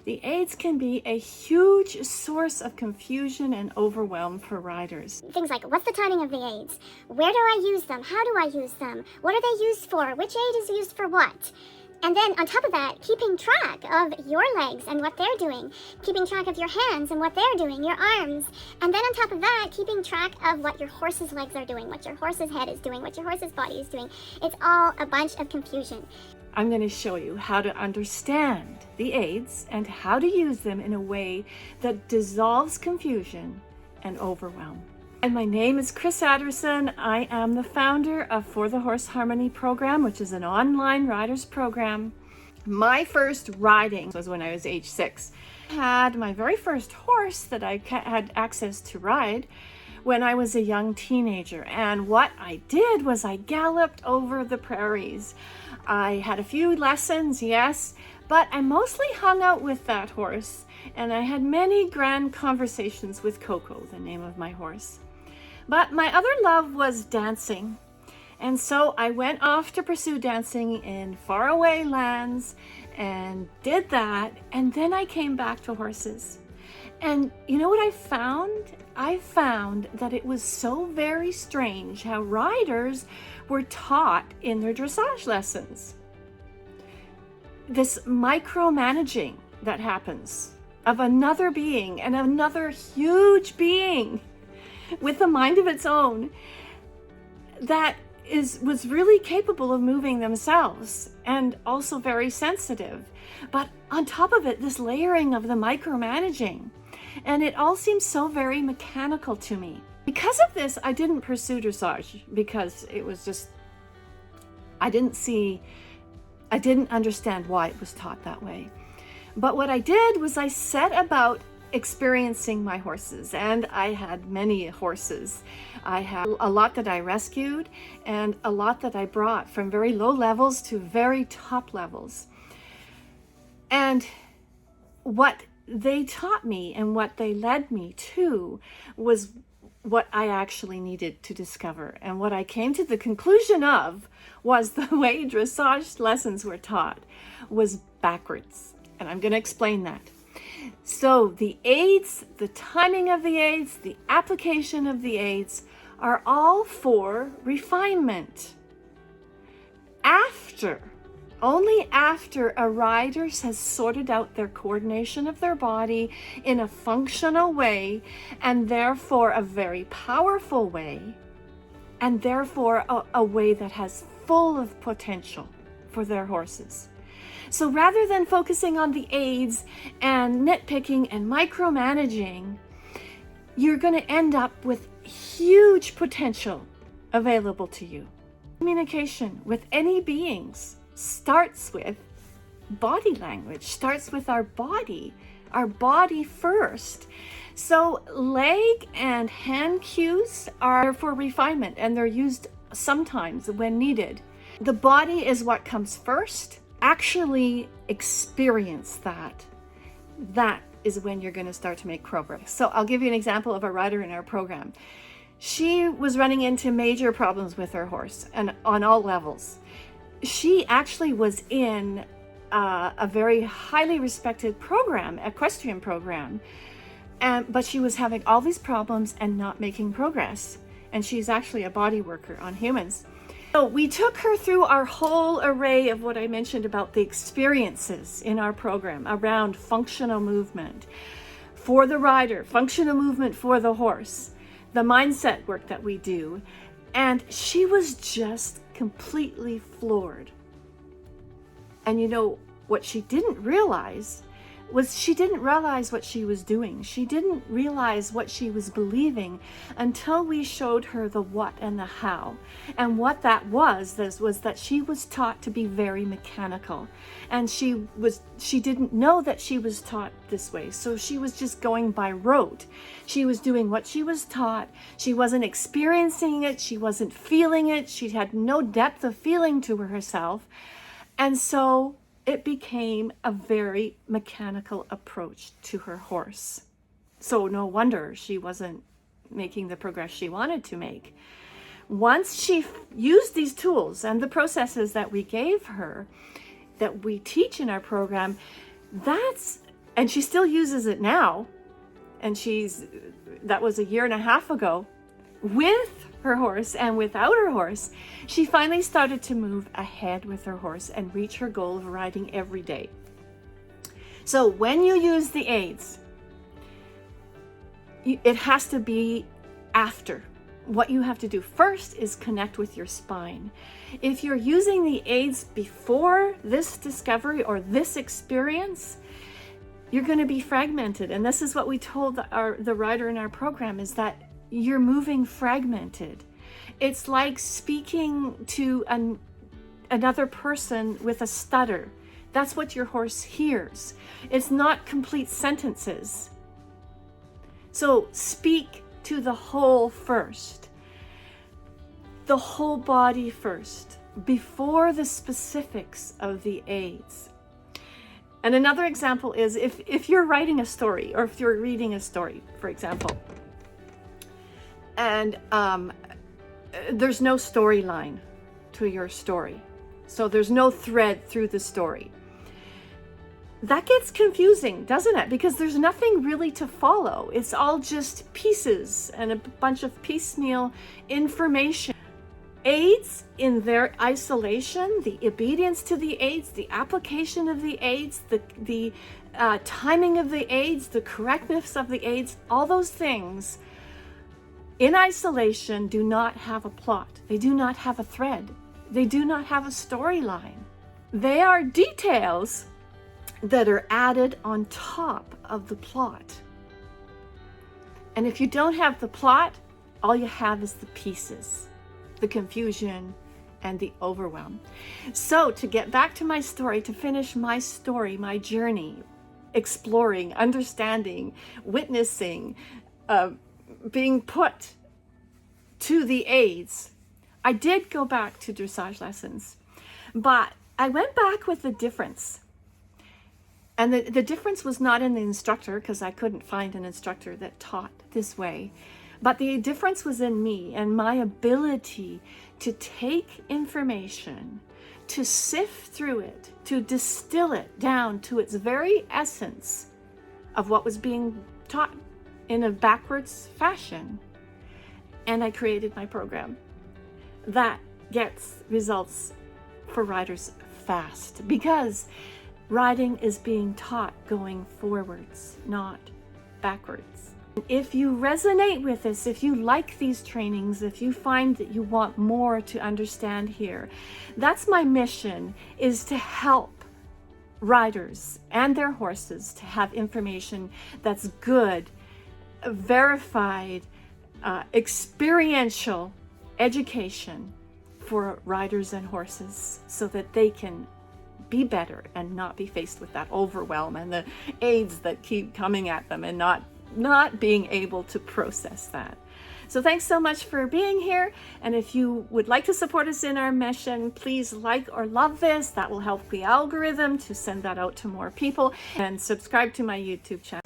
The aids can be a huge source of confusion and overwhelm for riders. Things like, what's the timing of the aids? Where do I use them? How do I use them? What are they used for? Which aid is used for what? And then on top of that, keeping track of your legs and what they're doing, keeping track of your hands and what they're doing, your arms. And then on top of that, keeping track of what your horse's legs are doing, what your horse's head is doing, what your horse's body is doing. It's all a bunch of confusion. I'm going to show you how to understand the aids and how to use them in a way that dissolves confusion and overwhelm. And my name is Chris Adderson. I am the founder of For the Horse Harmony program, which is an online riders program. My first riding was when I was age 6. I had my very first horse that I had access to ride when I was a young teenager. And what I did was I galloped over the prairies. I had a few lessons, yes, but I mostly hung out with that horse. And I had many grand conversations with Coco, the name of my horse. But my other love was dancing. And so I went off to pursue dancing in faraway lands and did that. And then I came back to horses. And you know what I found? I found that it was so very strange how riders were taught in their dressage lessons. This micromanaging that happens of another being and another huge being with a mind of its own that was really capable of moving themselves and also very sensitive. But on top of it, this layering of the micromanaging. And it all seems so very mechanical to me. Because of this, I didn't pursue dressage because it was just, I didn't understand why it was taught that way. But what I did was I set about experiencing my horses, and I had many horses. I had a lot that I rescued and a lot that I brought from very low levels to very top levels. And what they taught me and what they led me to was what I actually needed to discover. And what I came to the conclusion of was the way dressage lessons were taught was backwards. And I'm going to explain that. So the aids, the timing of the aids, the application of the aids are all for refinement. Only after a rider has sorted out their coordination of their body in a functional way, and therefore a very powerful way, and therefore a way that has full of potential for their horses. So rather than focusing on the aids and nitpicking and micromanaging, you're going to end up with huge potential available to you. Communication with any beings starts with body language, starts with our body first. So leg and hand cues are for refinement, and they're used sometimes when needed. The body is what comes first. Actually experience that. That is when you're going to start to make progress. So I'll give you an example of a rider in our program. She was running into major problems with her horse, and on all levels. She actually was in a very highly respected program, equestrian program, but she was having all these problems and not making progress. And she's actually a body worker on humans. So we took her through our whole array of what I mentioned about the experiences in our program around functional movement for the rider, functional movement for the horse, the mindset work that we do. And she was just completely floored. And you know, what she didn't realize was she didn't realize what she was doing. She didn't realize what she was believing until we showed her the what and the how. And what that was that she was taught to be very mechanical. And she didn't know that she was taught this way. So she was just going by rote. She was doing what she was taught. She wasn't experiencing it. She wasn't feeling it. She had no depth of feeling to herself. And so it became a very mechanical approach to her horse. So no wonder she wasn't making the progress she wanted to make. Once she used these tools and the processes that we gave her, that we teach in our program, that's And she still uses it now. And that was a year and a half ago. With her horse and without her horse, she finally started to move ahead with her horse and reach her goal of riding every day. So when you use the aids, it has to be after. What you have to do first is connect with your spine. If you're using the aids before this discovery or this experience, you're going to be fragmented. And this is what we told the rider in our program, is that you're moving fragmented. It's like speaking to another person with a stutter. That's what your horse hears. It's not complete sentences. So speak to the whole first, the whole body first, before the specifics of the aids. And another example is if you're writing a story, or if you're reading a story, for example, and there's no storyline to your story. So there's no thread through the story. That gets confusing, doesn't it? Because there's nothing really to follow. It's all just pieces and a bunch of piecemeal information. Aids in their isolation, the obedience to the aids, the application of the aids, the timing of the aids, the correctness of the aids, all those things in isolation do not have a plot. They do not have a thread. They do not have a storyline. They are details that are added on top of the plot. And if you don't have the plot, all you have is the pieces, the confusion, and the overwhelm. So to get back to my story, to finish my story, my journey, exploring, understanding, witnessing, being put to the aids, I did go back to dressage lessons, but I went back with a difference. And the difference was not in the instructor, because I couldn't find an instructor that taught this way. But the difference was in me and my ability to take information, to sift through it, to distill it down to its very essence of what was being taught in a backwards fashion. And I created my program that gets results for riders fast, because riding is being taught going forwards, not backwards. If you resonate with this, if you like these trainings, if you find that you want more to understand here, that's my mission, is to help riders and their horses to have information that's good, verified, experiential education for riders and horses, so that they can be better and not be faced with that overwhelm and the aids that keep coming at them and not being able to process that. So thanks so much for being here. And if you would like to support us in our mission, please like or love this. That will help the algorithm to send that out to more people, and subscribe to my YouTube channel.